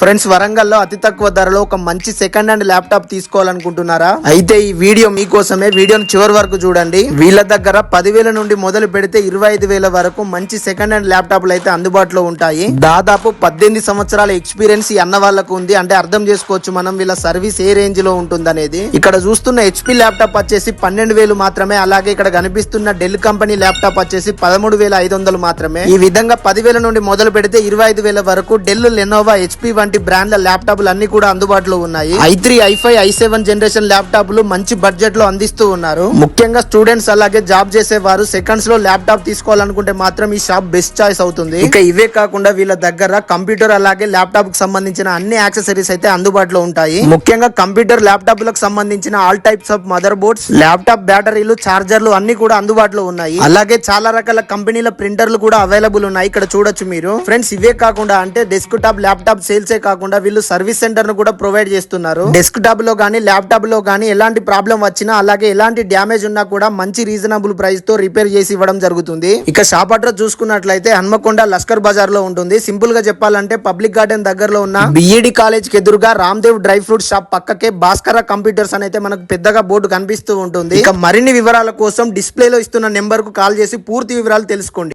Friends, వరంగల్లో అతి తక్కువ ధరలో ఒక మంచి సెకండ్ హ్యాండ్ ల్యాప్టాప్ తీసుకోవాలనుకుంటున్నారా? అయితే ఈ వీడియో మీకోసమే. వీడియోని చివరి వరకు చూడండి. వీళ్ళ దగ్గర 10,000 నుండి మొదలు పెడితే 25,000 వరకు మంచి సెకండ్ హ్యాండ్ ల్యాప్టాప్లు అయితే అందుబాటులో ఉంటాయి. దాదాపు 18 సంవత్సరాల ఎక్స్పీరియన్స్ ఈ అన్న వాళ్ళకు ఉంది. అంటే అర్థం చేసుకోవచ్చు మనం వీళ్ళ సర్వీస్ ఏ రేంజ్ లో ఉంటుందనేది. ఇక్కడ చూస్తున్న హెచ్పి ల్యాప్టాప్ వచ్చేసి 12,000 మాత్రమే. అలాగే ఇక్కడ కనిపిస్తున్న డెల్ కంపెనీ ల్యాప్టాప్ వచ్చేసి 13,500 మాత్రమే. ఈ విధంగా 10,000 నుండి మొదలు పెడితే 25,000 వరకు డెల్, లెనోవా, హెచ్పి వంటి బ్రాండ్ల ల్యాప్టాప్లు అన్ని కూడా అందుబాటులో ఉన్నాయి. i3, i5, i7 జనరేషన్ ల్యాప్టాప్లు మంచి బడ్జెట్ లో అందిస్తూ ఉన్నారు. ముఖ్యంగా స్టూడెంట్స్ అలాగే జాబ్ చేసేవారు సెకండ్స్ లో ల్యాప్టాప్ తీసుకోవాలనుకుంటే మాత్రం ఈ షాప్ బెస్ట్ చాయిస్ అవుతుంది. ఇక ఇవే కాకుండా వీళ్ళ దగ్గర కంప్యూటర్ అలాగే ల్యాప్టాప్ కి సంబంధించిన అన్ని యాక్సెసరీస్ అయితే అందుబాటులో ఉంటాయి. ముఖ్యంగా కంప్యూటర్, ల్యాప్టాప్ లకు సంబంధించిన all types of mother boards, laptop బ్యాటరీలు, చార్జర్లు అన్ని కూడా అందుబాటులో ఉన్నాయి. అలాగే చాలా రకాల కంపెనీల ప్రింటర్లు కూడా అవైలబుల్ ఉన్నాయి. ఇక్కడ చూడొచ్చు మీరు. ఫ్రెండ్స్, ఇవే కాకుండా అంటే డెస్క్ టాప్ ల్యాప్టాప్ సేల్సే కాకుండా వీళ్ళు సర్వీస్ సెంటర్ ను కూడా ప్రొవైడ్ చేస్తున్నారు. డెస్క్ టాప్ లో గానీ ల్యాప్టాప్ లో గానీ ఎలాంటి ప్రాబ్లం వచ్చినా అలాగే ఎలాంటి డ్యామేజ్ ఉన్నా కూడా మంచి రీజనబుల్ ప్రైస్ తో రిపేర్ చేసి ఇవ్వడం జరుగుతుంది. ఇక షాప్ అడ్రస్ చూసుకున్నట్లయితే హన్మకొండ లష్కర్ బజార్ లో ఉంటుంది. సింపుల్ గా చెప్పాలంటే పబ్లిక్ గార్డెన్ దగ్గరలో ఉన్న బిఈడి కాలేజ్ కి ఎదురుగా రామ్దేవ్ డ్రై ఫ్రూట్ షాప్ పక్కకే భాస్కర కంప్యూటర్స్ అని అయితే మనకు పెద్దగా బోర్డు కనిపిస్తూ ఉంటుంది. ఇక మరిన్ని వివరాల కోసం డిస్ప్లే లో ఇస్తున్న నెంబర్ కు కాల్ చేసి పూర్తి వివరాలు తెలుసుకోండి.